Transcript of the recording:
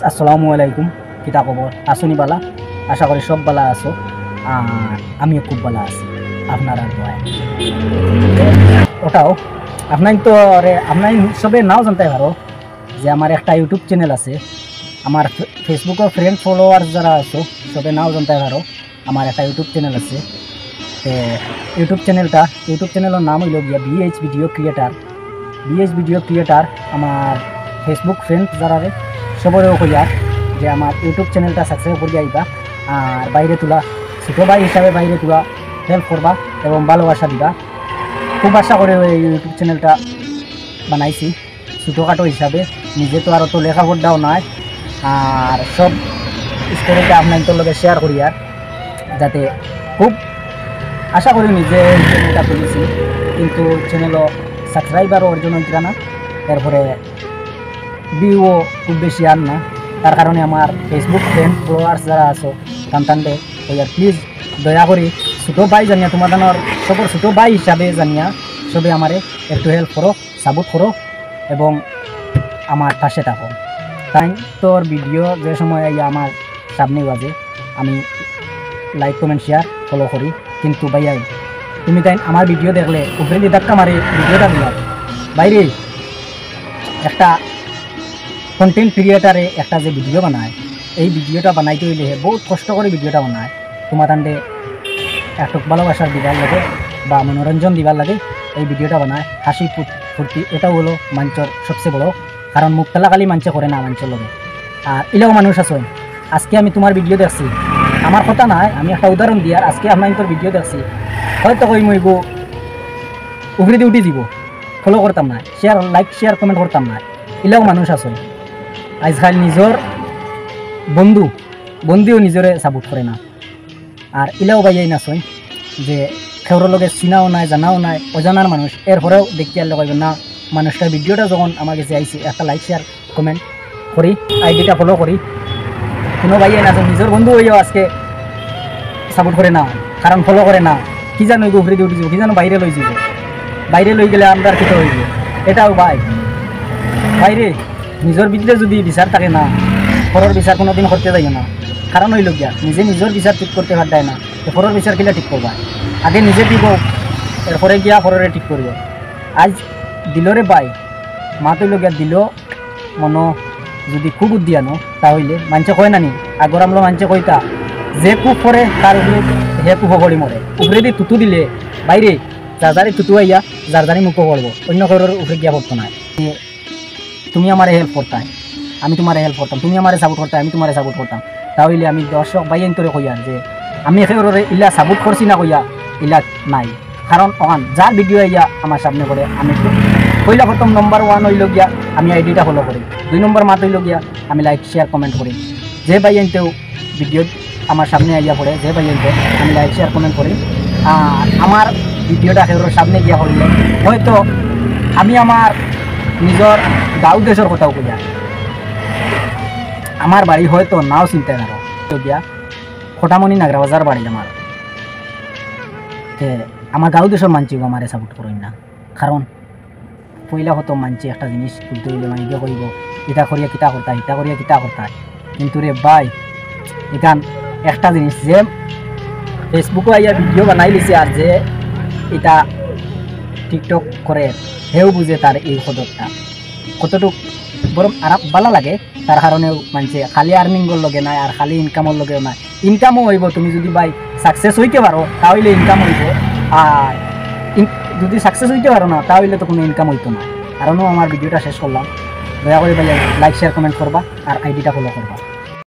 আসসালামু আলাইকুম। কিতা খবর? আসুনি বালা? আশা করি সব বালা আছো। আর আমিও খুব বালা আছি আপনারা দোয়ায়। ওটাও আপনার তো আপনার সবে নাও জানতে পারো যে আমার একটা ইউটিউব চ্যানেল আছে। আমার ফেসবুকের ফ্রেন্ড ফলোয়ার যারা আছো সবে নাও জানতে পারো আমার একটা ইউটিউব চ্যানেল আছে। ইউটিউব চ্যানেলের নাম হইল গিয়া বিএইচ ভিডিও ক্রিয়েটার। আমার ফেসবুক ফ্রেন্ড যারা সবরেও কইয়া যে আমার ইউটিউব চ্যানেলটা সাবস্ক্রাইব করে আইবা আর বাইরে তোলা ছোটো ভাই হিসাবে বাইরে তোলা হেল্প করবা এবং ভালোবাসা দিবা। খুব আশা করে এই ইউটিউব চ্যানেলটা বানাইছি ছোটোখাটো হিসাবে। নিজে তো আর তো লেখাপড়াও নাই আর সব স্টোরিটা আপনার লগে শেয়ার করি আর যাতে খুব আশা করি নিজে চ্যানেলটা খুলেছি কিন্তু চ্যানেলও সাবস্ক্রাইবারও অর্জন হইতে না, এরপরে ভিউও খুব বেশি আর না। তার কারণে আমার ফেসবুক ফ্রেন্ড ফলোয়ার্স যারা আছো টানটানডে ওইয়ার প্লিজ দয়া করি ছোটো ভাই জানিয়া তোমাদের সবর ছোটো ভাই হিসাবে জানিয়া সবে আমারে একটু হেল্প করো, সাপোর্ট করো এবং আমার পাশে থাকো। তাই তোর ভিডিও যে সময় আমার সামনে বাজে আমি লাইক কমেন্ট শেয়ার ফলো করি, কিন্তু ভাইয়াই তুমি তাই আমার ভিডিও দেখলে উপরে দিয়ে ধাক্কা মারি ভিডিওটা দিলাম বাইরে একটা কন্টেন্ট ক্রিয়েটারে একটা যে ভিডিও বানায় এই ভিডিওটা বানাইতে হইলে বহুত কষ্ট করে ভিডিওটা বানায়। তোমার তান্ডে একটু ভালোবাসার দিবার লাগে বা মনোরঞ্জন দিবার লাগে এই ভিডিওটা বানায়, হাসি ফুর্তি। এটাও হলো মঞ্চর সবচেয়ে বড় কারণ মুখ পেলাকালি মঞ্চে করে না মঞ্চের লগে। আর এলাও মানুষ আছে। আজকে আমি তোমার ভিডিও দেখছি, আমার কথা নাই, আমি একটা উদাহরণ দিয়া আজকে আপনার তোর ভিডিও দেখছি, হয়তো কই মই গো উভরি দিয়ে উঠি দিব, ফলো করতাম না, লাইক শেয়ার কমেন্ট করতাম না। এলাও মানুষ আছে আজকাল নিজের বন্ধুও নিজরে সাপোর্ট করে না। আর এলাও বাইয়াই নাচই যে খেউর লগে চিনাও নাই জানাও নাই অজানার মানুষ, এরপরেও দেখতে আনলে কইবেন না মানুষটার ভিডিওটা যখন আমার কাছে আইসি একটা লাইক শেয়ার কমেন্ট করি আইডিটা ফলো করি। কোনো ভাইয়াই নাচো নিজের বন্ধু হইয়াও আজকে সাপোর্ট করে না, কারণ ফলো করে না। কি জানো উভরি দিয়ে উঠে যাব, কি জানো বাইরে লই যাব, বাইরে লই গেলে আমরা কি হইব। এটাও বাইরে নিজের ভিতরে যদি বিচার থাকে না, পরের বিচার কোনোদিন করতে যাই না। কারণ হইল গিয়া নিজের বিচার ঠিক করতে পারতাই না, পরের বিচার কিলা ঠিক করবা। আগে নিজে ঠিক হোক এরপরে গিয়া পরের ঠিক করব। আজ দিলরে মা তৈল গিয়া দিল মনো যদি খুব বুদ্ধি আনো তাহলে মানুষে কয় নানি আগর আমলো মানুষে কইতা যে খুব পরে তার হে খুব হগড়ি মরে। উপরে দিয়ে তুতু দিলে বাইরে যার তুতু আইয়া যার মুখ পড়বো, অন্য ঘরের উপরে গিয়া পড়তো না। তুমি আমার হেল্প করতাম, আমি তোমার হেল্প করতাম, তুমি আমার সাপোর্ট করতাম, আমি তোমার সাপোর্ট করতাম। তাহলে আমি দর্শক বাইন তোরে কইয়া যে আমি একেবারে ইলা সাপোর্ট করছি না কইয়া ইলা নাই। কারণ ওখান যার ভিডিও আইয়া আমার সামনে করে আমি পয়লা প্রথম নম্বর 1 হইল গিয়া আমি আইডিটা ফলো করি, 2 নম্বর মাত হইল গিয়া আমি লাইক শেয়ার কমেন্ট করি। যে বাইনতেও ভিডিও আমার সামনে আইয়া পড়ে যে বাইনতে আমি লাইক শেয়ার কমেন্ট করি। আর আমার ভিডিওটা একেবারে সামনে গিয়া করলে হয়তো আমি আমার নিজের গাঁও দেশের কথাও কইয়া আমার বাড়ি হয়তো নাও চিন্তা করো গিয়া খোটামণি নাগরা বাজার বাড়ি আমার গাঁও দেশের মানছিও আমার সাপোর্ট করেন না। কারণ পয়লা হতো মানছি একটা জিনিস খুলতে হইলে মানে গিয়ে কইব এটা করিয়া কিতা করতা, কিন্তু রে ভাই এখান একটা জিনিস যে ফেসবুকে আইয়া ভিডিও বানাই লিছে আর যে এটা টিকটক করে হেও বুঝে তার এই খদরটা কতটুক বরং আরাম ভালো লাগে। তার কারণেও মানছে খালি আর্নিংর লগে নাই আর খালি ইনকামর লগেও নাই, ইনকামও হইব। তুমি যদি ভাই সাকসেস হইতে পারো তাহলে ইনকাম হইব, আর যদি সাকসেস হইতে পারো না তাহলে তো কোনো ইনকাম হইতো না। কারণও আমার ভিডিওটা শেষ করলাম। দয়া করে ভাই লাইক শেয়ার কমেন্ট করবা আর আইডিটা ফলো করবা।